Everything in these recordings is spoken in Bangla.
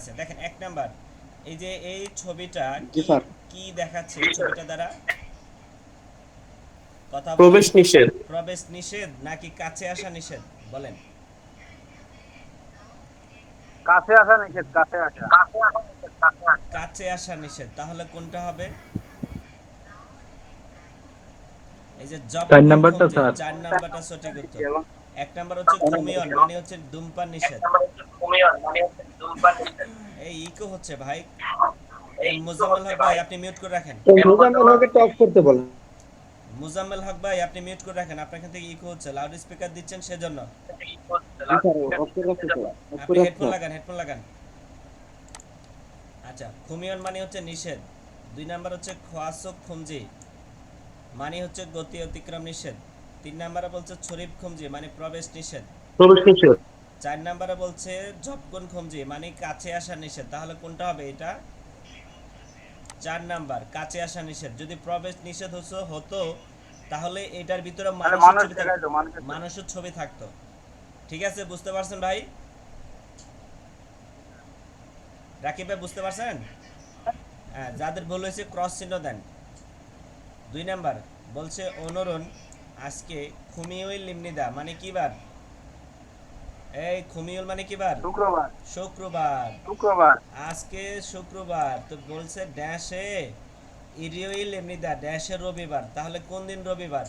আচ্ছা দেখেন ১ নাম্বার এই যে এই ছবিটা জি কি স্যার। কি দেখাচ্ছে এই ছবিটা দ্বারা? কথা বলেন। প্রবেশ নিষেধ। প্রবেশ নিষেধ নাকি কাছে আসা নিষেধ? বলেন। কাছে আসা নিষেধ, কাছে আসা। কাছে আসা নিষেধ, তাহলে কোনটা হবে? এই যে 4 জবকুন নাম্বারটা খুমজে, স্যার। ৪ নাম্বারটা সঠিক উত্তর। এবং ১ নাম্বার হচ্ছে খুমিয়ন, মানে হচ্ছে ধূমপান নিষেধ। এই ইকো হচ্ছে ভাই। এই মোজাম্মেল হক ভাই আপনি মিউট করে রাখেন। মোজাম্মেল হককে টপ করতে বলেন। মোজাম্মেল হক ভাই আপনি মিউট করে রাখেন, আপনার এখান থেকে ইকো হচ্ছে, লাউড স্পিকার দিচ্ছেন সেজন্য। জি স্যার, অফ করে রাখতে স্যার, অফ আপনি করে রাখতে হেডফোন স্যার। লাগান, হেডফোন লাগান। আচ্ছা, খুমিয়ন মানে হচ্ছে নিষেধ। ২ নাম্বার হচ্ছে খোয়াসক খুমজি, মানে হচ্ছে গতি অতিক্রম নিষেধ। ৩ নাম্বারে বলছে শরীফ খুমজি, মানে প্রবেশ নিষেধ। প্রবেশ নিষেধ। ৪ নাম্বারে বলছে ঝপকন খুমজি, মানে কাছে আসা নিষেধ। তাহলে কোনটা হবে এটা? ৪ নাম্বার কাছে আসা নিষেধ। যদি প্রবেশ নিষেধ হতো তাহলে এটার ভিতরে তাহলে মানুষের মানুষ ছবি থাকতো। দেখাইতো, মানুষের ছবি। মানুষের ছবি থাকতো। ঠিক আছে, বুঝতে পারছেন ভাই? রাকিব ভাই বুঝতে পারছেন? হ্যাঁ, যাদের ভুল হয়েছে ক্রস চিহ্ন দেন। ২ নাম্বার বলছে অনুরণ আজকে খুমিউল লিমনিদা, মানে কি বার? এই খুমিউল মানে কি বার? শুক্রবার। শুক্রবার। শুক্রবার। আজকে শুক্রবার তো বলছে ড্যাশে ইরিওইল এমনিদা, ড্যাশে রবিবার। তাহলে কোন দিন রবিবার?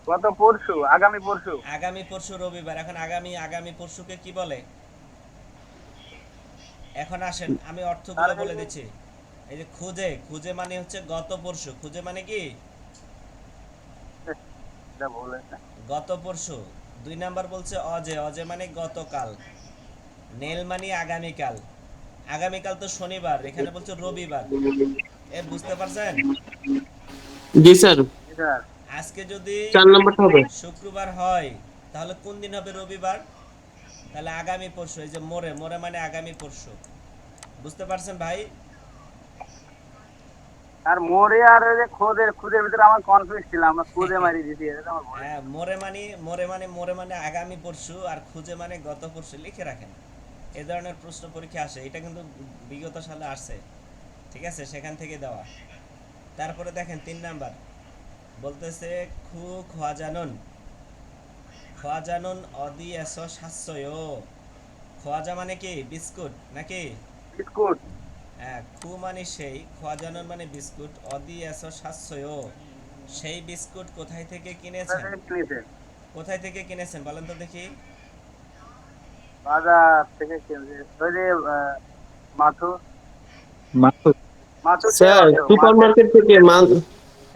গত পরশু, আগামী পরশু। আগামী পরশু রবিবার। এখন আগামী পরশুকে কি বলে? এখন আসেন আমি অর্থগুলো তার বলে দিচ্ছি। এই যে খুঁজে, খুঁজে মানে হচ্ছে গত পরশু। খুঁজে মানে কি? এটা ভুল হয়েছে। গত পরশু। ২ নাম্বার বলছে অজে, অজে মানে গতকাল। নেল মানে আগামীকাল। আগামীকাল তো শনিবার, এখানে বলছে রবিবার। এ বুঝতে পারছেন? জি স্যার। জি স্যার। আজকে যদি ৪ নাম্বারটা হবে। শুক্রবার হয় তাহলে কোন দিন হবে রবিবার? তাহলে আগামী পরশু। এই যে মোরে, মোরে মানে আগামী পরশু। বুঝতে পারছেন ভাই? আর মোরে আর ওই যে খোদের, খুদের ভিতরে আমার কনফিউজ ছিল, আমরা খুদে মারি দিছি, এটা তো আমার ভুল হ্যাঁ, হয়েছে। মোরে মানে আগামী পরশু, আর খুঁজে মানে গত পরশু। লিখে রাখেন, এ ধরনের প্রশ্ন পরীক্ষা আসে। এটা কিন্তু বিগত সালে আসছে। ঠিক আছে, সেখান থেকে দেওয়া। তারপরে দেখেন ৩ নাম্বার বলতেছে খু খোয়াজানুন, খোয়াজানুন অদি এসো সাশ্রয়। খোয়াজা মানে কি? বিস্কুট নাকি? বিস্কুট। হ্যাঁ, খু মানে সেই, খোয়াজানুন মানে বিস্কুট, অদি এসো সাশ্রয়, সেই বিস্কুট কোথায় থেকে কোথা কিনেছেন? থেকে কিনেছে? কোথায় থেকে কিনেছেন বলেন তো দেখি। বাজার থেকে কিনেছে। ওই যে মাথু, মাসুদ। মাথু থেকে স্যার, হয়তো, সুপার মাঠের। মার্কেট থেকে মাল।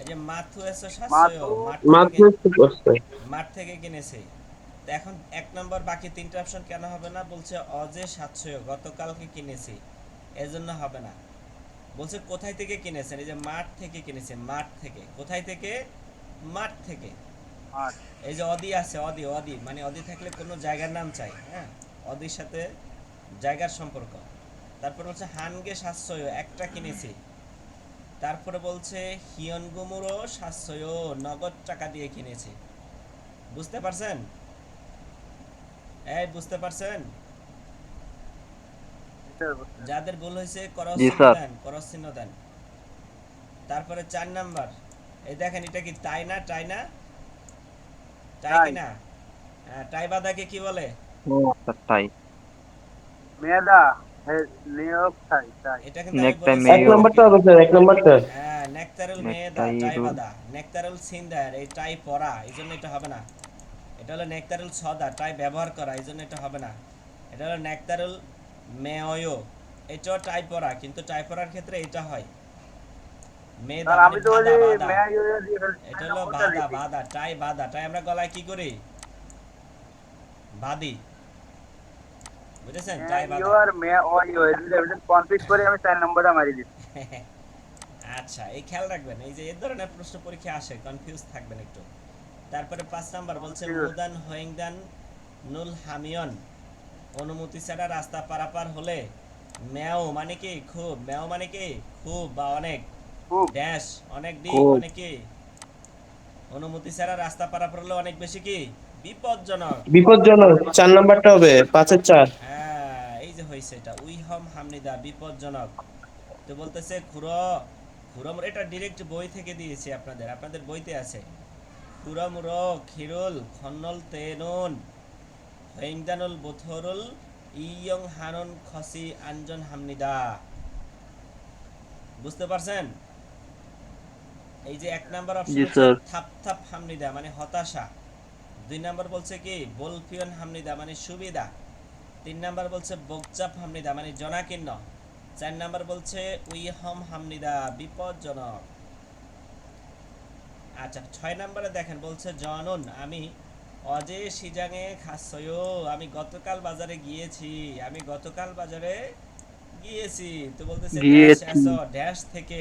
এই যে মাথু এসো সাশ্রয়, মাথু। মাঠ মাল থেকে, কিনতে বসছে। মাঠ থেকে কিনেছে। তো এখন ১ নম্বর বাকি ৩টা অপশন কেন হবে না? বলছে অজে সাতশয়, গতকালকে কিনেছি, এজন্য হবে না। বলছে কোথায় থেকে কিনেছেন? এই যে মাঠ থেকে কিনেছে, মাঠ থেকে। কোথায় থেকে? মাঠ থেকে। মাঠ। এই যে অদি আছে, অদি, অদি মানে অদি থাকলে কোনো জায়গার নাম চাই, হ্যাঁ, অদির সাথে জায়গার সম্পর্ক। তারপর হচ্ছে হানগে সাতশয়, একটা কিনেছি। তারপরে বলছে হিয়নগুমুরো সাতশয়, নগদ টাকা দিয়ে কিনেছি। বুঝতে পারছেন? এই বুঝতে পারছেন? বুঝতে পারছি। যাদের ভুল হয়েছে করস জি চিহ্ন স্যার। দেন, করস চিহ্ন দেন। তারপরে ৪ নাম্বার, এই দেখেন এটা কি টাই না? টাই না? টাই তাই। কি না? হ্যাঁ, টাই বাঁধাকে কি বলে? ও আচ্ছা, তাই। মেয়েদা। নিয়োগ তাই তাই। এটা কিন্তু আমি নেকটাই বলেছি ১ মেয়ো। নাম্বারটা আপনাদেরকে। হবে স্যার, ১ নাম্বারটা। হ্যাঁ, নেকতারুল মেয়েদা, টাই নেকটাইরুল। বাঁধা। নেকতারুল সিন্দার, এই টাই পরা, এই জন্য এটা হবে না। এটা হলো নেকতারুল সদা, টাই ব্যবহার করা, এই জন্য এটা হবে না। এটা হলো নেকতারুল মেয়ো, এটাও টাই পরা, কিন্তু টাই পরার ক্ষেত্রে এটা হয় মেদা, স্যার মানে আমি তো ওই বাদা, যে বাদা। মেয়া ইউরিয়া দিয়ে ফেলছি, এটা তাই না? হলো কোনটা বাদা, দিছি? বাদা, টাই বাদা। টাই আমরা গলায় কি করি? বাদি। বুঝেছেন? মেয়া টাই ইউ বাদা। আর মেয়া ও ইউ, এই দুইটার ভিতরে কনফিউজ করে আমি ৪ নম্বরটা মারি দিচ্ছি। আচ্ছা, এই খেয়াল রাখবেন, এই যে এই ধরনের প্রশ্ন পরীক্ষা আসে, কনফিউজ থাকবেন একটু। তারপরে ৫ নাম্বার বলছে কনফিউজ। মুদান হোয়েংদান নুল হামিয়ন, অনুমতি ছাড়া রাস্তা পারাপার হলে ম্যাও মানে কি? খুব। ম্যাও মানে কি? খুব বা অনেক। খুব। ড্যাশ অনেক দিক খুব। মানে কি? অনুমতি ছাড়া রাস্তা পারাপার হলে অনেক বেশি কি? বিপজ্জনক। বিপজ্জনক। ৪ নাম্বারটা হবে, ৫ এর ৪। হ্যাঁ, এই যে হয়েছে এটা উইহম হামনিদা বিপজ্জনক। তো বলতেছে খুরম এটা ডিরেক্ট বই থেকে দিয়েছি আপনাদের বইতে আছে। খুরমুর খিরুল খন্নল তেনুন হেইংদানুল বুথরুল ইয়ং হানুন খসি আঞ্জন হামনিদা। বুঝতে পারছেন? এই যে 1 নাম্বার অপশন জি হচ্ছে স্যার। থাপ থাপ হামনিদা মানে হতাশা। 2 নাম্বার বলছে কি বলফিয়ন হামনিদা মানে সুবিধা। 3 নাম্বার বলছে বকচাপ হামনিদা মানে জনাকীর্ণ। 4 নাম্বার বলছে উইহম হামনিদা বিপজ্জনক। আচ্ছা 6 নাম্বারে দেখেন বলছে জনন আমি অজে সিজাঙে খাসয়ো আমি গতকাল বাজারে গিয়েছি। তো বলতেছে ড্যাশ গিয়েছি। এসো ড্যাশ থেকে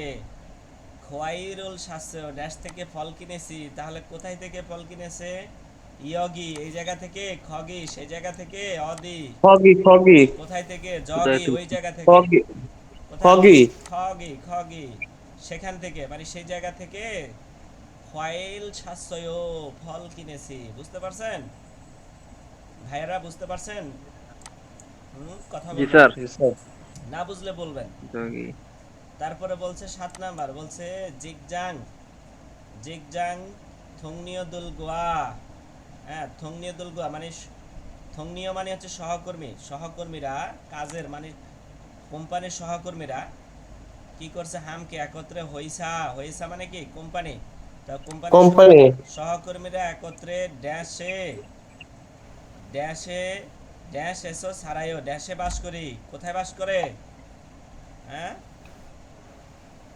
খোয়াইরুল শাস্য ড্যাশ থেকে ফল কিনেছি। তাহলে কোথায় থেকে ফল কিনেছে? ইয়গি এই জায়গা থেকে, খগি সেই জায়গা থেকে, অদি ফগি কোথায় থেকে, কোথায় জগি থেকে? ওই জায়গা থেকে, ফগি কোথায়, ফগি খগি সেখান থেকে মানে সেই জায়গা থেকে খোয়াইল শাস্যয় ফল কিনেছি। বুঝতে পারছেন ভাইয়েরা? বুঝতে পারছেন? কথা জি বলবেন, স্যার। জি স্যার না বুঝলে বলবেন। যোগী। তারপরে বলছে 7 নাম্বার বলছে জিগজাং থংনিয় দুলগোয়া। হ্যাঁ থংনিয় দুলগোয়া মানে থংনিয় মানে হচ্ছে সহকর্মীরা কাজের মানে কোম্পানির সহকর্মীরা কি করছে হামকে একত্রে হইসা মানে কি কোম্পানি। তা কোম্পানির কোম্পানি সহকর্মীরা একত্রে ড্যাশে ড্যাশে ড্যাশ এসো সারাইও ড্যাশে বাস করি। কোথায় বাস করে? হ্যাঁ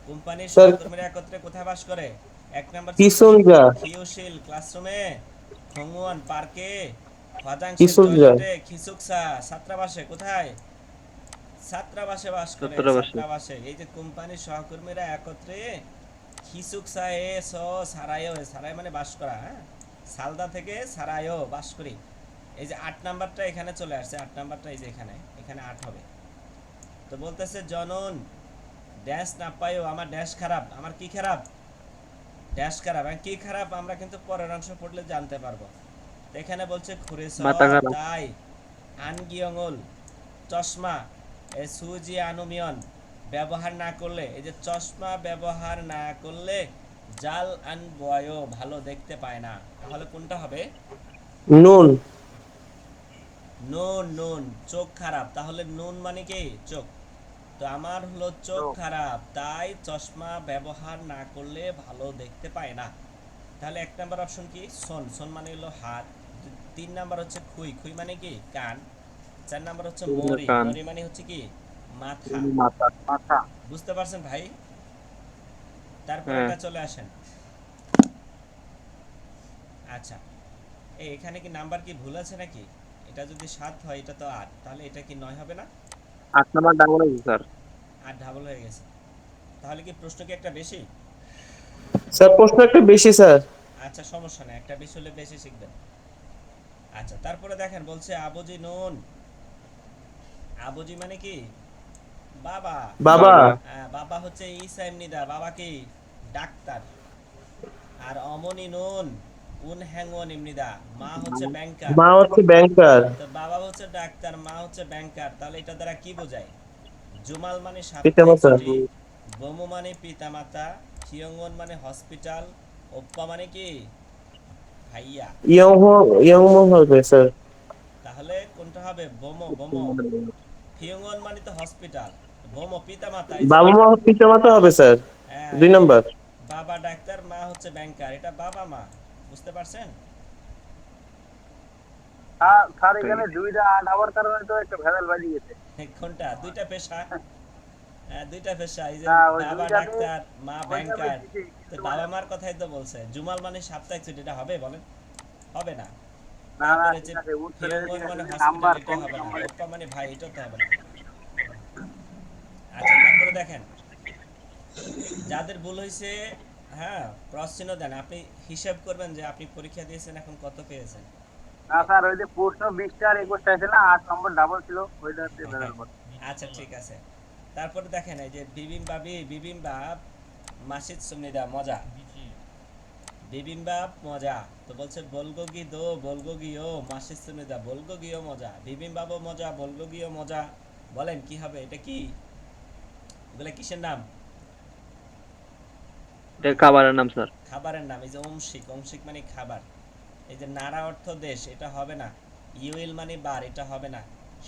কোম্পানির স্যার সহকর্মীরা একত্রে কোথায় বাস করে? 1 নাম্বার হচ্ছে কিশোরগা খিউশিল ক্লাসরুমে, খংওয়ান পার্কে, হদাংশিল কিশোরগা টয়লেটে, খিসুকসা ছাত্রাবাসে। কোথায়? ছাত্রাবাসে বাস করে, ছাত্রাবাসে। ছাত্রাবাসে। এই যে কোম্পানির সহকর্মীরা একত্রে খিসুকসা এ স সারায়ও সারাই মানে বাস করা। হ্যাঁ সালদা থেকে সারায়ও বাস করি। এই যে 8 নাম্বারটা এখানে চলে আসছে। 8 নাম্বারটা এই যে এখানে 8 হবে। তো বলতেছে জনন ড্যাশ না পাইও আমার ড্যাশ খারাপ। আমার কি খারাপ? ড্যাশ খারাপ। আর কি খারাপ আমরা কিন্তু পরের অংশ পড়লে জানতে পারবো। তো এখানে বলছে খুরেস মাথা খারাপ। তাই আনগিয়ঙ্গল চশমা এ সুজি আনুমিয়ন ব্যবহার না করলে, এই যে চশমা ব্যবহার না করলে জাল আন বয় ভালো দেখতে পায় না। তাহলে কোনটা হবে? নুন নুন চোখ খারাপ। তাহলে নুন মানে কি চোখ। তো আমার হলো চোখ চোখ। খারাপ তাই চশমা ব্যবহার না করলে ভালো দেখতে পায় না। তাহলে 1 নাম্বার অপশন কি সোন মানে হলো হাত। 3 নাম্বার হচ্ছে খুই মানে কি কান। 4 নাম্বার হচ্ছে মরি কান। মানে হচ্ছে কি মাথা। মাথা। মাথা। বুঝতে পারছেন ভাই? তারপর হ্যাঁ। এটা চলে আসেন। আচ্ছা এখানে কি নাম্বার কি ভুল আছে নাকি? এটা যদি 7 হয় এটা তো 8, তাহলে এটা কি 9 হবে না? 8 নাম্বার ডাবল হয়েছে স্যার। 8 ডাবল হয়ে গেছে। তাহলে কি প্রশ্ন কি একটা বেশি? স্যার প্রশ্ন একটা বেশি স্যার আচ্ছা সমস্যা নেই, একটা বেশি হলে বেশি শিখবেন। আচ্ছা তারপরে দেখেন বলছে আবুজি নুন। আবুজি মানে কি বাবা। বাবা বাবা। বাবা হচ্ছে ঈসা ইবনে দা, বাবা কি ডাক্তার। আর অমনি নুন উন হ্যাংওয়ান ইবনে দা মা হচ্ছে ব্যাংকার। মা হচ্ছে ব্যাংকার তো বাবা হচ্ছে ডাক্তার, মা হচ্ছে ব্যাংকার। তাহলে এটা দ্বারা কি বোঝায়? জুমাল মানে সাপ্তাহিক পিতামাতা ছুটি, বমু মানে পিতামাতা, খিয়ংওন মানে হসপিটাল, ওপ্পা মানে কি ভাইয়া। ইয়ং হবে স্যার তাহলে কোনটা হবে? বোমো। ফিয়ংওন মানে তো হসপিটাল, বোমো পিতামাতা। এই যে বাবা মা পিতামাতা হবে স্যার হ্যাঁ 2 এই যে নাম্বার বাবা ডাক্তার মা হচ্ছে ব্যাংকার, এটা বাবা মা। বুঝতে পারছেন? স্যার এখানে দুইটা আট হওয়ার কারণে তো একটা ভেজাল বাজি গেছে। কোনটা? দুইটা পেশা। হ্যাঁ দুইটা পেশা। এই যে না ওই বাবা দুইটাতে ডাক্তার মা ওইটা ব্যাংকার। বেশি তো কিন্তু বাবা মানে মার কথাই তো বলছে। জুমাল মানে সাপ্তাহিক ছুটি, এটা হবে বলেন? হবে না। না তারপরে যে ঠিক আছে উত্তরে ফিয়ংওন ঠিক আছে মানে যদি হসপিটাল, নাম্বার এটা কোন হবে না। নাম্বারে ওপ্পা মানে ভাই, এটা তো হবে না। আচ্ছা তারপরে দেখেন যাদের ভুল হয়েছে, হ্যাঁ ক্রস চিহ্ন দেন। আপনি হিসাব করবেন যে আপনি পরীক্ষা দিয়েছেন এখন কত পেয়েছেন। না স্যার ওই যে প্রশ্ন 20টা আর 21টা ছিল না 8 নম্বর ডাবল ছিল ওইটাতে ভেজাল করছে। আচ্ছা ঠিক আছে। তারপরে দেখেন এই যে বিবিম্বাপ মাসিদ সুমনিদা মজা। বিবিম্বাপ মজা। তো বলছে বলগোগি ও মাসিদ সুমনিদা বলগোগিও মজা। বিবিম্বাবও মজা, বলগোগিও মজা। বলেন কি হবে, এটা কি, এগুলা কিসের নাম? এটা খাবারের নাম স্যার। খাবারের নাম। এই যে অংশিক, অংশিক মানে খাবার। এই যে নারা অর্থ দেশ, এটা হবে না। ইউএল মানে বার, এটা হবে না।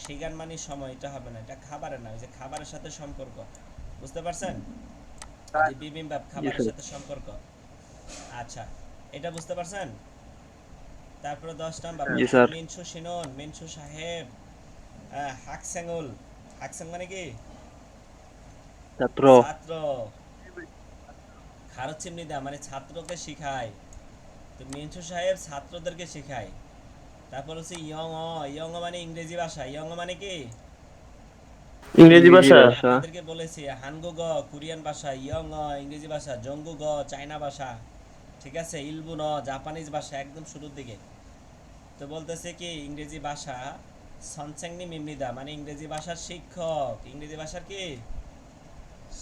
সিগান মানে সময়, এটা হবে না। এটা খাবারের নাম, এই যে খাবারের সাথে সম্পর্ক, বুঝতে পারছেন? এই যে বিবিম্বাপ জি খাবারের স্যার। সাথে সম্পর্ক। আচ্ছা, এটা বুঝতে পারছেন? তারপরে 10 নাম্বার জি বলছে স্যার। মিনসু সিনন, মিনসু সাহেব, হাকসেঙ্গুল। হাকসেং মানে কি? ছাত্র। ছাত্র। খারচিমনিদা মানে ছাত্রকে শিখায়। তো মিনসু সাহেব ছাত্রদেরকে শিখায়। তারপর হচ্ছে ইয়ং, ইয়ং মানে ইংরেজি ভাষা। ইয়ং মানে কি? ইংরেজি ইংরেজি ভাষা। ভাষা। আপনাদেরকে বলেছি হানগু গ কোরিয়ান ভাষা, ইয়ং ইংরেজি ভাষা, জঙ্গু গ চায়না ভাষা, ঠিক আছে, ইলবু ন জাপানিজ ভাষা, একদম শুরুর দিকে। তো বলতেছে কি ইংরেজি ভাষা সনচেংনি মিমনিদা মানে ইংরেজি ভাষার শিক্ষক। ইংরেজি ভাষার কি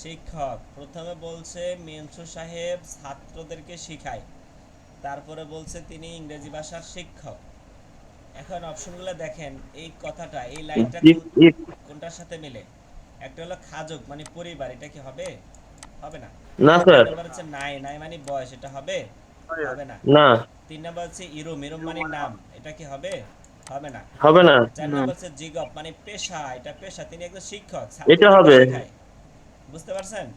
শিক্ষক। প্রথমে বলছে মিনসু সাহেব ছাত্রদেরকে শিখায়, তারপরে বলছে তিনি ইংরেজি ভাষার শিক্ষক। এখন অপশনগুলো দেখেন, এই কথাটা, এই লাইনটা জি জি। কোনটার সাথে মিলে? একটা হলো খাজক মানে পরিবার, এটা কি হবে? হবে না। না দুই স্যার। নাম্বার হচ্ছে নাই, নাই মানে বয়স, এটা হবে? হবে না। না, 3 নাম্বার হচ্ছে ইরুম, ইরুম মানে নাম, এটা কি হবে? হবে না। হবে না। 4 না। নাম্বার হচ্ছে জিগপ মানে পেশা, এটা পেশা, তিনি একজন শিক্ষক, এটা ছাত্রদেরকে হবে। শেখায়, বুঝতে পারছেন?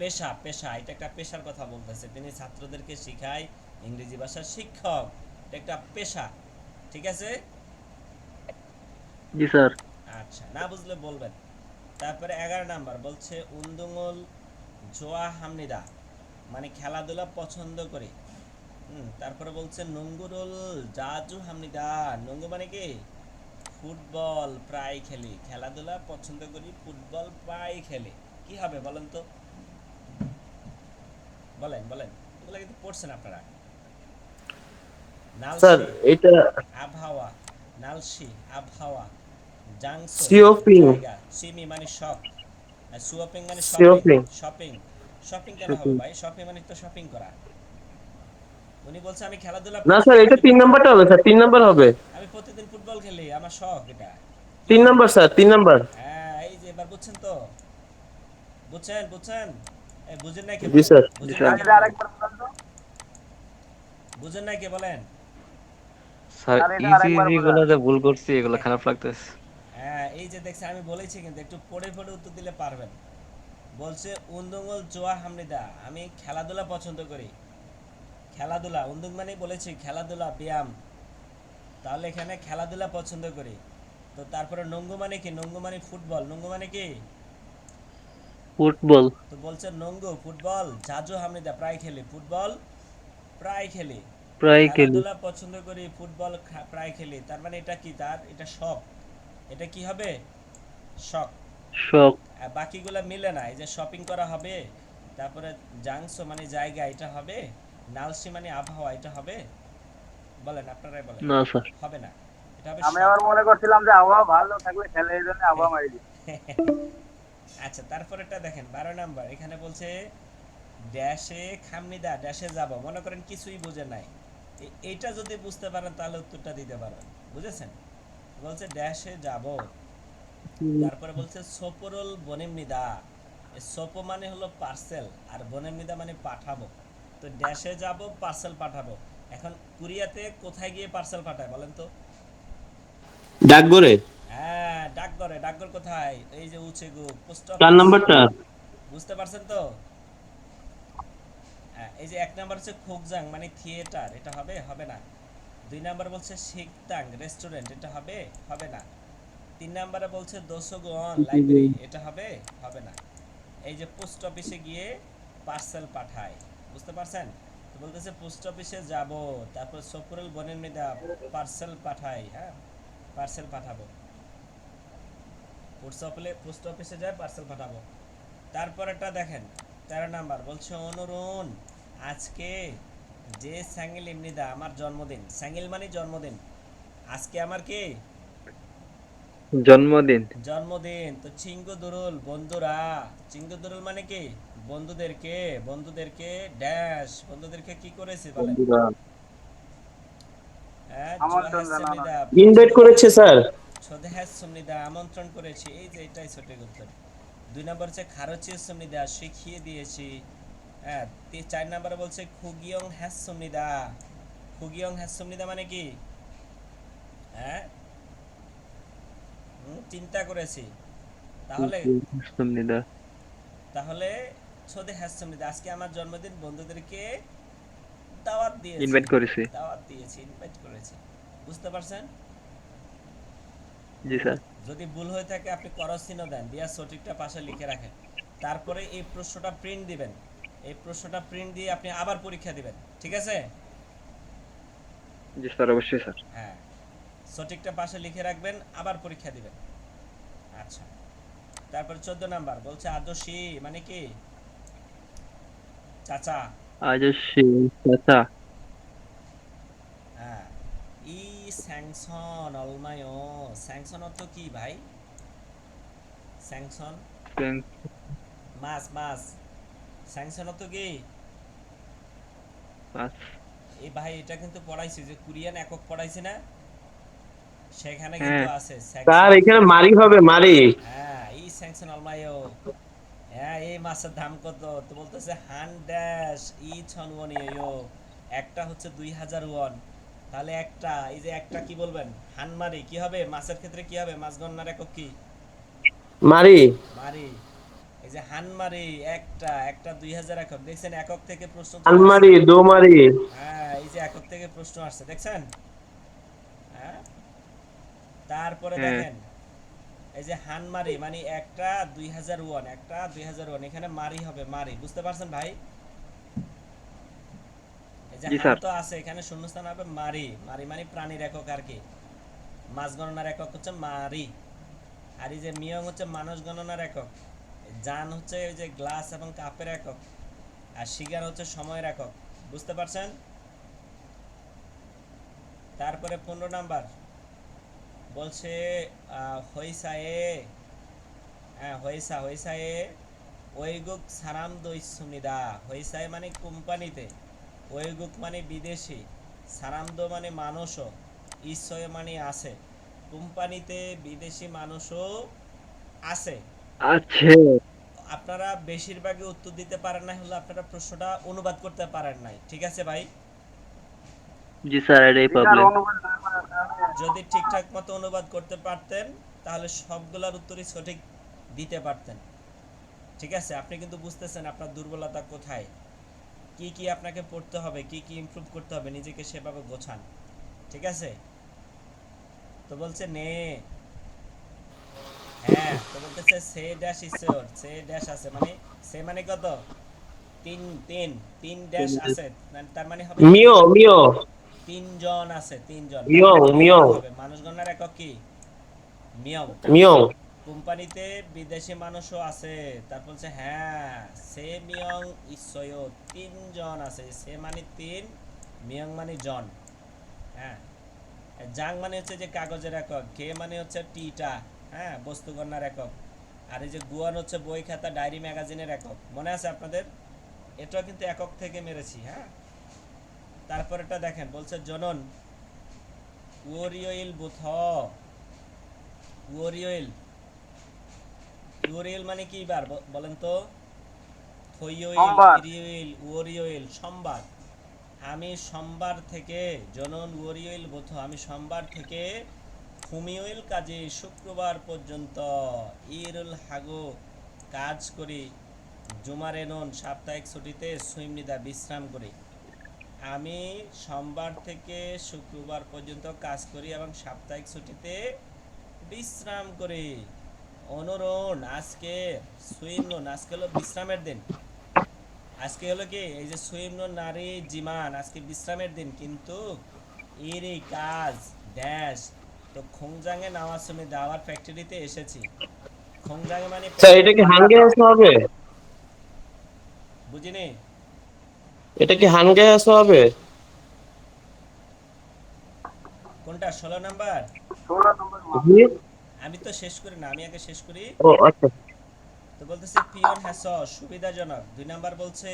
পেশা, পেশা, এটা একটা পেশার কথা বলতেছে, তিনি ছাত্রদেরকে শিখায়, ইংরেজি ভাষার শিক্ষক, এটা একটা পেশা, ঠিক আছে? জি স্যার। আচ্ছা, না বুঝলে বলবেন। তারপরে 11 নাম্বার বলছে উন্দুঙুল জোয়া হামনিদা মানে খেলাধুলা পছন্দ করি। তারপরে বলছে নঙ্গুরুল জাজু হামনিদা, নঙ্গু মানে কি? ফুটবল প্রায় খেলি, খেলাধুলা পছন্দ করি, ফুটবল প্রায় খেলি। কি হবে বলেন তো? বলেন বলেন, এগুলো কিন্তু পড়ছেন আপনারা। স্যার নালসি এটা আবহাওয়া, নালসি আবহাওয়া, জাংসো সিওপিং। জায়গা, সিমি মানে শখ, আর সুয়াপিং মানে শপিং। সিওপিং। শপিং, শপিং কেন হবে শপিং। ভাই? শপিং মানে তো শপিং করা। উনি বলছে আমি খেলাধুলা না পছন্দ স্যার, এটা করি, 3 নাম্বারটা হবে স্যার, 3 নাম্বার হবে। আমি প্রতিদিন ফুটবল খেলি, আমার শখ এটা। কি? 3 নাম্বার স্যার, 3 নাম্বার। হ্যাঁ, এই যে এবার বুঝছেন তো? বুঝছেন বুঝছেন? এই বুঝেন নাই কে জি বলেন? স্যার। জি বুঝেন স্যার। নাই স্যার কে এটা বলেন? আরেকবার বলেন তো। বুঝেন নাই কে বলেন? স্যার স্যার এটা ইজি আরেকবার ইজি বলেন। গুলো যে ভুল করছি এগুলো খারাপ লাগতেছে। হ্যাঁ, এই যে দেখছি আমি বলেছি, কিন্তু একটু পড়ে পড়ে উত্তর দিলে পারবেন। বলছে উন্দুঙ্গল জোয়া হামনিদা আমি খেলাধুলা পছন্দ করি। খেলাধুলা উন্দুং মানে বলেছি খেলাধুলা ব্যায়াম, তাহলে এখানে খেলাধুলা পছন্দ করি। তো তারপরে নঙ্গু মানে কি? নঙ্গু মানে ফুটবল, নঙ্গু মানে কি? ফুটবল। তো বলছে নঙ্গু ফুটবল জাজু হামনিদা প্রায় খেলি, ফুটবল প্রায় খেলি, প্রায় খেলি। খেলাধুলা পছন্দ করি, ফুটবল প্রায় খেলি, তার মানে এটা কি? তার এটা শখ। এটা কি হবে? শখ। শখ। আর বাকিগুলো মিলে না। এই যে শপিং করা হবে, তারপরে জাংসো মানে জায়গা, এটা হবে। নালসি মানে আবহাওয়া, এটা হবে? বলেন, আপনারাই বলেন। না স্যার। হবে না, এটা হবে আমি শখ। আবার মনে করছিলাম যে আবহাওয়া ভালো থাকলে খেলে, এই জন্য আবহাওয়া মারি দিই। আচ্ছা, তারপরেরটা দেখেন 12 নাম্বার, এখানে বলছে ড্যাশে খামনিদা ড্যাশে যাব, মনে করেন কিছুই বুঝে নাই। এইটা যদি বুঝতে পারেন তাহলে উত্তরটা দিতে পারবেন, বুঝেছেন? বলছে ড্যাশে যাব, তারপরে বলছে সোপরল বনেমনিদা, সোপো মানে হলো পার্সেল, আর বনেমনিদা মানে পাঠাবো। তো ড্যাশে যাব পার্সেল পাঠাবো। এখন কুরিয়াতে কোথায় গিয়ে পার্সেল পাঠায় বলেন তো? ডাকঘরে। হ্যাঁ, ডাকঘরে। ডাকঘর কোথায়? এই যে উচেগু পোস্ট 4 নাম্বারটা। অফিস, বুঝতে পারছেন তো? হ্যাঁ, এই যে 1 নাম্বার হচ্ছে খোকজাং মানে থিয়েটার, এটা হবে? হবে না। 2 নাম্বার বলছে শিকতাং রেস্টুরেন্ট, এটা হবে? হবে না। 3 নাম্বারে বলছে দোসোগন লাইব্রেরি, এটা হবে? হবে না। এই যে পোস্ট অফিসে গিয়ে পার্সেল পাঠায়, বুঝতে পারছেন? তো বলতেছে পোস্ট অফিসে যাব, তারপর সফরুল বনের মৃদা পার্সেল পাঠাই, হ্যাঁ, পার্সেল পাঠাবো। পোস্ট অফিসে যায় পার্সেল পাঠাবো। তারপরেরটা দেখেন 13 নাম্বার বলছে অনুরুণ আজকে যে স্যাঙ্গিল ইমনিদা আমার জন্মদিন, স্যাঙ্গিল মানে জন্মদিন, আজকে আমার কি জন্মদিন। জন্মদিন। তো চিঙ্গু দুরুল বন্ধুরা, চিঙ্গু দুরুল মানে কি? বন্ধুদেরকে, বন্ধুদেরকে ড্যাশ, বন্ধুদেরকে কি করেছে বলেন? বন্ধুরা। হ্যাঁ, জুয়া আমন্ত্রণ জানানো। হাসেমিদা ইনভাইট পছন্দ করেছে করেছি। স্যার। ছোদে হ্যাস সুমনিদা আমন্ত্রণ করেছি, এই যে এটাই সঠিক উত্তর। 2 নম্বর হচ্ছে খারচি সুমনিদা শিখিয়ে দিয়েছি। হ্যাঁ, 4 নম্বরে বলছে খুগিয়ং হ্যাস সুমনিদা। খুগিয়ং হ্যাস সুমনিদা মানে কি? হ্যাঁ, চিন্তা করেছি। তাহলে সুমনিদা তাহলে ছোদে হ্যাস সুমনিদা, আজকে আমার জন্মদিন, বন্ধুদেরকে দাওয়াত দিয়েছি। ইনভাইট করেছি। দাওয়াত দিয়েছি, ইনভাইট করেছি। বুঝতে পারছেন? জি স্যার। যদি ভুল হয়ে থাকে আপনি করস চিহ্ন দেন, দিয়া সঠিকটা পাশে লিখে রাখেন। তারপরে এই প্রশ্নটা প্রিন্ট দিবেন। এই প্রশ্নটা প্রিন্ট দিয়ে আপনি আবার পরীক্ষা দিবেন, ঠিক আছে? জি স্যার, অবশ্যই স্যার। হ্যাঁ, সঠিকটা পাশে লিখে রাখবেন, আবার পরীক্ষা দিবেন। আচ্ছা, তারপর 14 নাম্বার বলছে আদর্শী মানে কি? চাচা। আজস্বী চাচা। হ্যাঁ, ই স্যাংশন অলমায়, স্যাংশন অর্থ কি ভাই? স্যাংশন মাস মাস, স্যাংশন অর্থ কি? এই ভাই এটা কিন্তু পড়াইছি, যে কোরিয়ান একক পড়াইছি না, সেখানে কিন্তু হ্যাঁ আছে স্যার স্যাংশন। এখানে মারি হবে, মারি। হ্যাঁ, ই স্যাংশন অলমায়ো। হ্যাঁ, এই মাছের দাম কত? তো বলতেছে হান ড্যাশ ই ছন ওয়ান ইয়ো, একটা হচ্ছে 2000 ওয়ান। তাহলে একটা, এই যে একটা কি বলবেন? হান মারি কি হবে মাছের ক্ষেত্রে? কি হবে মাছ গণনার একক কি? মারি। মারি। এই যে হান মারি, একটা একটা 2000 একক। দেখছেন একক থেকে প্রশ্ন চলে আসছে। আলমারি, দো মারি। হ্যাঁ, এই যে একক থেকে প্রশ্ন আসছে, দেখছেন? হ্যাঁ, তারপরে হ্যাঁ। দেখেন এই যে হানমারি মানে একটা 2000 ওয়ান, একটা 2000 ওয়ান, এখানে মারি হবে মারি। বুঝতে পারছেন ভাই? এই যে জি হান স্যার। তো আছে, এখানে শূন্যস্থান হবে মারি। মারি মানে প্রাণীর একক আর কি। মাছ গণনার একক হচ্ছে মারি। আর এই যে মিয়ং হচ্ছে মানুষ গণনার একক। জান হচ্ছে এই যে গ্লাস এবং কাপের একক। আর শিগার হচ্ছে সময়ের একক। বুঝতে পারছেন? তারপরে 15 নাম্বার বলছে হইসায়ে। হ্যাঁ, হইসা হইসায়ে ওয়েগুক সারাম দইসুনিদা। হইসায়ে মানে কোম্পানিতে, ওয়েগুক মানে বিদেশি, সারামদো মানে মানুষও, ঈশ্বয় মানে আছে। কোম্পানিতে বিদেশি মানুষও আছে। আছে। আপনারা বেশিরভাগই উত্তর দিতে পারেন না, হলো আপনারা প্রশ্নটা অনুবাদ করতে পারেন নাই, ঠিক আছে ভাই? জি স্যার, এটাই স্যার প্রবলেম। অনুভূতি দয়া করে তাহলে যদি ঠিকঠাক মতো অনুবাদ করতে পারতেন তাহলে সবগুলোর উত্তরই সঠিক দিতে পারতেন। ঠিক আছে, আপনি কিন্তু বুঝতেছেন আপনার দুর্বলতা কোথায়, কি কি আপনাকে পড়তে হবে, কি কি ইমপ্রুভ করতে হবে, নিজেকে সেভাবে গোছান। ঠিক আছে? তো বলছে নে। হ্যাঁ, তো বলতেছে সে ড্যাশ ঈশ্বর, সে ড্যাশ আছে মানে, সে মানে কত? তিন তিন, তিন ড্যাশ আছে, তার মানে হবে তিন। মিও, মিও। তিনজন আছে, তিনজন, তার মিয়ং, মানে মিয়ং মিয়ং। হবে। মানুষ গণনার একক কি? মিয়ং। মিয়ং। কোম্পানিতে বিদেশি মানুষও আছে। তারপর বলছে হ্যাঁ, সে মিয়ং ঈশ্বয়, তিনজন আছে। সে মানে তিন, মিয়ং মানে জন। হ্যাঁ, জাং মানে হচ্ছে যে কাগজের একক, গে মানে হচ্ছে টিটা, হ্যাঁ, বস্তু গণনার একক। আর এই যে গুয়ান হচ্ছে বই খাতা ডায়েরি ম্যাগাজিনের একক। মনে আছে আপনাদের? এটাও কিন্তু একক থেকে মেরেছি। হ্যাঁ, তারপর এটা দেখেন বলছে জনন ওরিওইল বুথ, ওরিওইল, ওরিওইল মানে কি বার বলেন তো? থইওইল, সোমবার। ইরিওইল, ওরিওইল সোমবার। আমি সোমবার থেকে, জনন ওরিওইল বোথ, আমি সোমবার থেকে ফুমিওইল কাজে শুক্রবার পর্যন্ত, ইরুল হাগো কাজ করি, জুমারেনন সাপ্তাহিক ছুটিতে সুইমনিদা বিশ্রাম করি। আমি সোমবার থেকে শুক্রবার পর্যন্ত কাজ করি এবং সাপ্তাহিক ছুটিতে বিশ্রাম করি। অনুরণ আজকে সুইমন, আজকে হলো বিশ্রামের দিন। আজকে হলো কি এই যে সুইমন নারী জিমান, আজকে বিশ্রামের দিন, কিন্তু এর এই কাজ ড্যাশ। তো খোংজাংয়ে নামাজ সুমি দাওয়ার ফ্যাক্টরিতে এসেছি। খোংজাংয়ে মানে স্যার এটা কি ফ্যাক্টরি। হানগে আসা হবে? বুঝিনি? এটা কি হানগে আসা হবে? কোনটা 16 নাম্বার? 16 নম্বর জি। আমি তো শেষ করি না, আমি আগে শেষ করি। ও আচ্ছা। তো বলতেছে পিয়ন হ্যাস সুবিধাজনক। 2 নাম্বার বলছে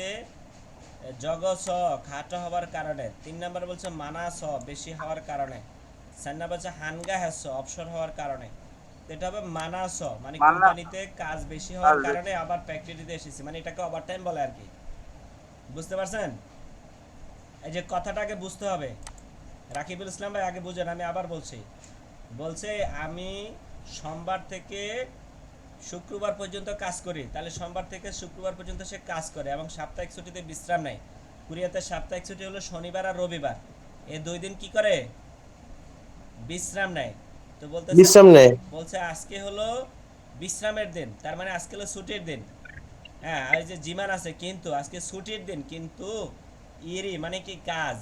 জগস খাটো হওয়ার কারণে। 3 নাম্বার বলছে মানাস বেশি হওয়ার কারণে। চার নাম্বার হচ্ছে হানগা হ্যাস অবসর হওয়ার কারণে। তো এটা হবে মানাস মানে মান্না কোম্পানিতে কাজ বেশি হওয়ার কাজ বেশি। কারণে আবার ফ্যাক্টরিতে এসেছি, মানে এটাকে ওভারটাইম বলে আর কি। বুঝতে পারছেন? এই যে কথাটাকে বুঝতে হবে। রাকিবুল ইসলাম ভাই আগে বুঝেন, আমি আবার বলছি। বলছে আমি সোমবার থেকে শুক্রবার পর্যন্ত কাজ করি, তাহলে সোমবার থেকে শুক্রবার পর্যন্ত সে কাজ করে এবং সাপ্তাহিক ছুটিতে বিশ্রাম নেয়। কুরিয়াতে সাপ্তাহিক ছুটি হলো শনিবার আর রবিবার, এই 2 দিন কি করে? বিশ্রাম নেয়। তো বলতেছে বিশ্রাম নেয়। বলছে আজকে হলো বিশ্রামের দিন, তার মানে আজকে হলো ছুটির দিন। হ্যাঁ, আর এই যে জিমান আছে কিন্তু আজকে ছুটির দিন, কিন্তু ইরি মানে কি কাজ।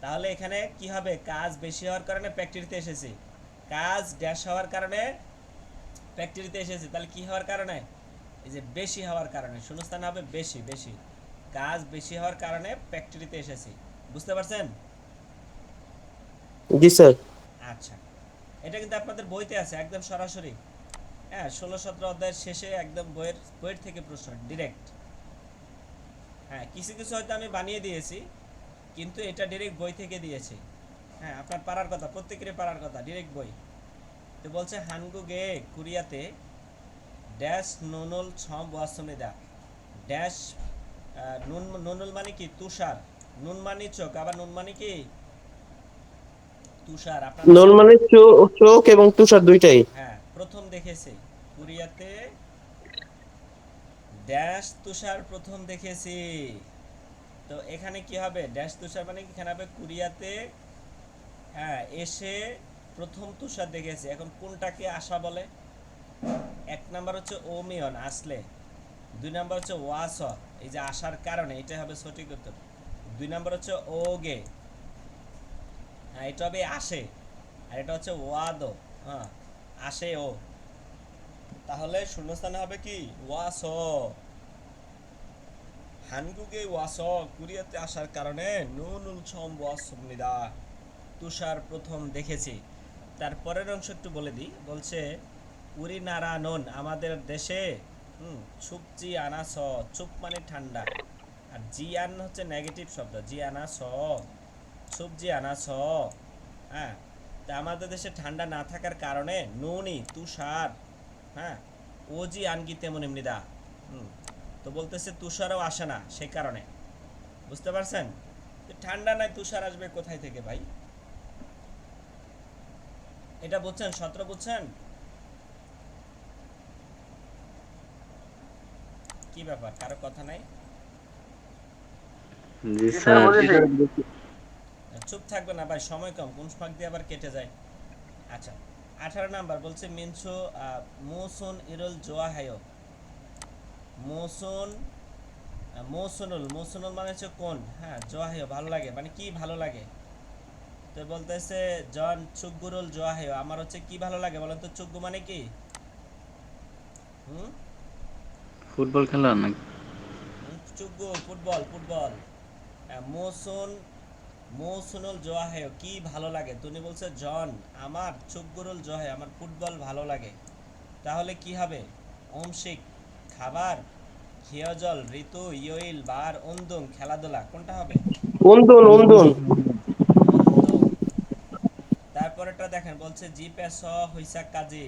তাহলে এখানে কি হবে? কাজ বেশি হওয়ার কারণে ফ্যাক্টরিতে এসেছি, কাজ ড্যাশ হওয়ার কারণে ফ্যাক্টরিতে এসেছি, তাহলে কি হওয়ার কারণে? এই যে বেশি হওয়ার কারণে, শূন্যস্থান হবে বেশি, বেশি কাজ বেশি হওয়ার কারণে ফ্যাক্টরিতে এসেছি। বুঝতে পারছেন? জি স্যার। আচ্ছা, এটা কিন্তু আপনাদের বইতে আছে একদম সরাসরি। হ্যাঁ, 16-17 অধ্যায়ের শেষে একদম বইয়ের থেকে প্রশ্ন ডিরেক্ট। হ্যাঁ, কিছু কিছু হয়তো আমি বানিয়ে দিয়েছি, কিন্তু এটা ডিরেক্ট বই থেকে দিয়েছি। হ্যাঁ, আপনার পারার কথা, প্রত্যেকেরই পারার কথা, ডিরেক্ট বই। তো বলছে হানগুগে কোরিয়াতে ড্যাশ নুনুল ছম ওয়াসমিদা ড্যাশ নুনুল মানে কি? তুষার। নুন মানে চোখ, আবার নুন মানে কি? তুষার। আপনারা নুন মানে চোখ এবং তুষার দুইটাই। হ্যাঁ, প্রথম দেখেছে কোরিয়াতে ড্যাশ তুষার প্রথম দেখেছি। তো এখানে কি হবে? ড্যাশ তুষার মানে কি? এখানে হবে কোরিয়াতে হ্যাঁ এসে প্রথম তুষার দেখেছি। এখন কোনটাকে আশা বলে? 1 নাম্বার হচ্ছে ওমিয়ন, আসলে। 2 নাম্বার হচ্ছে ওয়াস, এই যে আসার কারণে, এটা হবে সঠিক উত্তর। 2 নাম্বার হচ্ছে ওগে, হ্যাঁ এটা হবে আসে। আর এটা হচ্ছে ওয়াদ, হ্যাঁ আসে ও। তাহলে শূন্যস্থানে হবে কি? ওয়াস। হানগুগে ওয়াস কোরিয়াতে আসার কারণে নুনুল ছম ওয়াসমনিদা তুষার প্রথম দেখেছি। তারপরের অংশ একটু বলে দিই। বলছে উরি নারা নন আমাদের দেশে ছুপচি আনা স, চুপ মানে ঠান্ডা, আর জি আন হচ্ছে নেগেটিভ শব্দ, জি আনা স, ছুপজি আনা স। হ্যাঁ, তা আমাদের দেশে ঠান্ডা না থাকার কারণে নুনি তুষার, হ্যাঁ ও জি আনকি তেমন এমনিদা। তো বলতেছে তুষারও আসে না সে কারণে। বুঝতে পারছেন? তো ঠান্ডা নাই, তুষার আসবে কোথায় থেকে ভাই? এটা বুঝছেন? 17 বুঝছেন? কি ব্যাপার, কারো কথা নাই? জি জি স্যার স্যার। বুঝেছি। চুপ থাকবে না ভাই, সময় কম, কোন ফাঁক দিয়ে আবার কেটে যায়। আচ্ছা, 18 নাম্বার বলছে মিনসো মোসুন ইরুল জোয়া হায়ো। মোসুন মোসুনুল, মোসুনুল মানে হচ্ছে কোন, হ্যাঁ জোয়া হায়ো ভালো লাগে, মানে কি ভালো লাগে? তো বলতেছে জন চুগুরুল জোয়া হায়ো, আমার হচ্ছে কি ভালো লাগে বলেন তো? চুগু মানে কি? হুম ফুটবল খেলা নাকি? চুগু ফুটবল, ফুটবল। মোসুন মৌসুনুল জোয়াহেও কি ভালো লাগে? তুমি বলছে জন আমার চুগগুরুল জোহে আমার ফুটবল ভালো লাগে। তাহলে কি হবে? অংশিক খাবার, ক্ষীয়জল ঋতু, ইয়ইল বার, অন্দুং খেলাধুলা, কোনটা হবে? উন্দুন। অন্দুং। তারপরেটা দেখেন, বলছে জিপে স হইসা কাজী,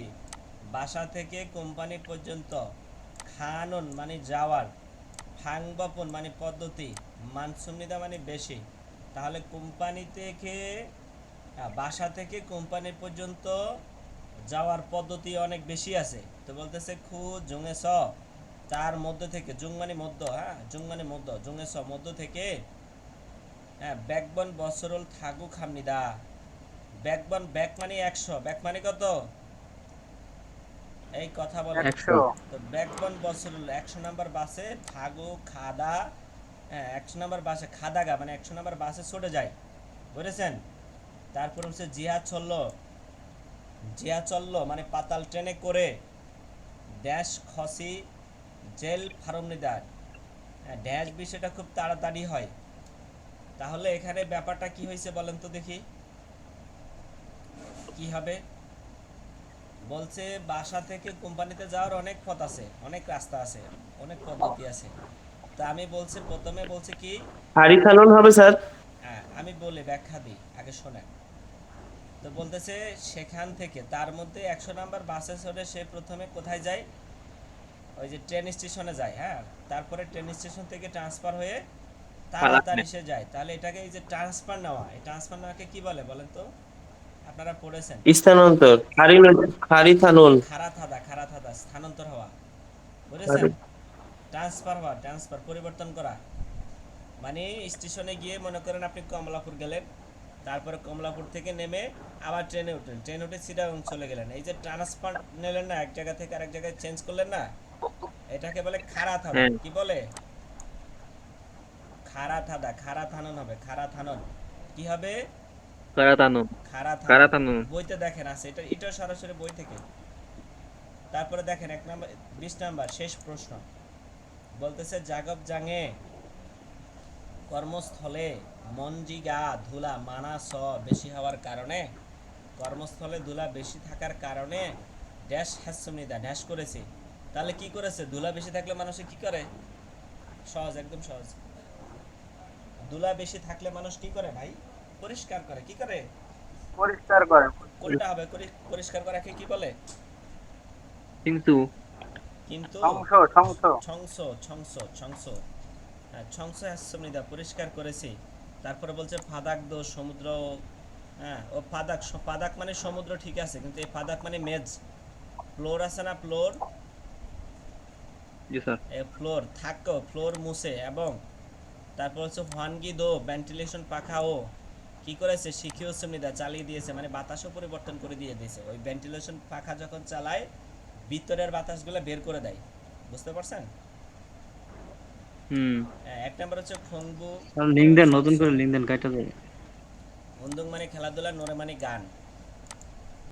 বাসা থেকে কোম্পানি পর্যন্ত, খানুন মানে যাওয়ার, ফাংবপন মানে পদ্ধতি, মানসুমনিদা মানে বেশি। তাহলে কোম্পানি থেকে বাসা থেকে কোম্পানি পর্যন্ত যাওয়ার পদ্ধতি অনেক বেশি আছে। তো বলতেছে খু জুঙে স, তার মধ্যে থেকে, জুং মানে মধ্য, হ্যাঁ জুং মানে মধ্য, জুঙে স মধ্য থেকে, হ্যাঁ ব্যাকবন বছরল থাকু খামনিদা। ব্যাকবন, ব্যাক মানে 100, ব্যাক মানে কত? এই কথা বলে। 100। তো ব্যাকবন বছরল 100 নাম্বার বাসে থাকু খাদা, হ্যাঁ 100 নাম্বার বাসে খাদাগা মানে 100 নাম্বার বাসে চলে যায়, বুঝেছেন? তারপর হচ্ছে জিয়া চললো মানে পাতাল ট্রেনে করে, ড্যাশ খসি জেল ফারমনিদার, হ্যাঁ ড্যাশ বিষয়টা খুব তাড়াতাড়ি হয়। তাহলে এখানে ব্যাপারটা কি হয়েছে বলেন তো দেখি, কি হবে? বলছে বাসা থেকে কোম্পানিতে যাওয়ার অনেক পথ আছে, অনেক রাস্তা আছে, অনেক পদ্ধতি আছে। তা আমি বলছি প্রথমে বলছে কি, হাড়ি খানন হবে স্যার। হ্যাঁ আমি বলে ব্যাখ্যা দিই, আগে শোনেন। তো বলতেছে সেখান থেকে তার মধ্যে 100 নাম্বার বাসে চড়ে সে প্রথমে কোথায় যায়, ওই যে ট্রেন স্টেশনে যায়। হ্যাঁ, তারপরে ট্রেন স্টেশন থেকে ট্রান্সফার হয়ে তাড়াতাড়ি সে যায়। তাহলে এটাকে এই যে ট্রান্সফার নেওয়া, এই ট্রান্সফার নেওয়াকে কি বলে বলেন তো? আপনারা পড়েছেন স্থানান্তর, খারি থানুন। খারা থাদা স্থানান্তর হওয়া, বুঝেছেন? ট্রান্সফার হওয়া, ট্রান্সফার পরিবর্তন করা। মানে স্টেশনে গিয়ে মনে করেন আপনি কমলাপুর গেলেন, তারপরে কমলাপুর থেকে নেমে আবার ট্রেনে উঠলেন, ট্রেন উঠে চিটাগাং চলে গেলেন। এই যে ট্রান্সফার নিলেন না, এক জায়গা থেকে আরেক জায়গায় চেঞ্জ করলেন না, এটাকে বলে খারা থাদা। হ্যাঁ। কি বলে? খারা থাদা, খারা থানন হবে, খারা থানন। কি হবে? কারাতানু। খারা থানন। কারাতানু। বইতে দেখেন আছে, এটা সরাসরি বই থেকে। তারপরে দেখেন 1 নাম্বার 20 নাম্বার শেষ প্রশ্ন বলতেছে জাগব জাঙে কর্মস্থলে মঞ্জিগা ধুলা মানা স বেশি হওয়ার কারণে, কর্মস্থলে ধুলা বেশি থাকার কারণে ড্যাশ হ্যাসমনিদা ড্যাশ করেছে। তাহলে কি করেছে? ধুলা বেশি থাকলে মানুষে কি করে? সহজ, একদম সহজ। ধুলা বেশি থাকলে মানুষ কি করে ভাই? পরিষ্কার করে। কি করে? পরিষ্কার করে। কোনটা হবে? পরিষ্কার করাকে কি বলে? কিন্তু কিন্তু সংস ছংস হ্যাঁ, ছংস হাস্যমৃদা পরিষ্কার করেছি। তারপরে বলছে ফাদাক দো সমুদ্র। হ্যাঁ, ও ফাদাক মানে সমুদ্র, ঠিক আছে, কিন্তু এই ফাদাক মানে মেজ। ফ্লোর আছে না, ফ্লোর, জি স্যার। ফ্লোর থাকো, ফ্লোর মুছে। এবং তারপর হচ্ছে হোয়ানগি দো ভেন্টিলেশন পাখাও কি করেছে? শিখিও সমৃদা চালিয়ে দিয়েছে, মানে বাতাসও পরিবর্তন করে দিয়েছে। ওই ভেন্টিলেশন পাখা যখন চালায় ভিতরের বাতাসগুলো বের করে দেয়। বুঝতে পারছেন? হুম। 1 নাম্বার হচ্ছে খংবু। লিঙ্ক দেন, নতুন করে লিঙ্ক দেন, কাইটা যাবে। উন্দুং মানে খেলাধুলা, নোরে মানে গান।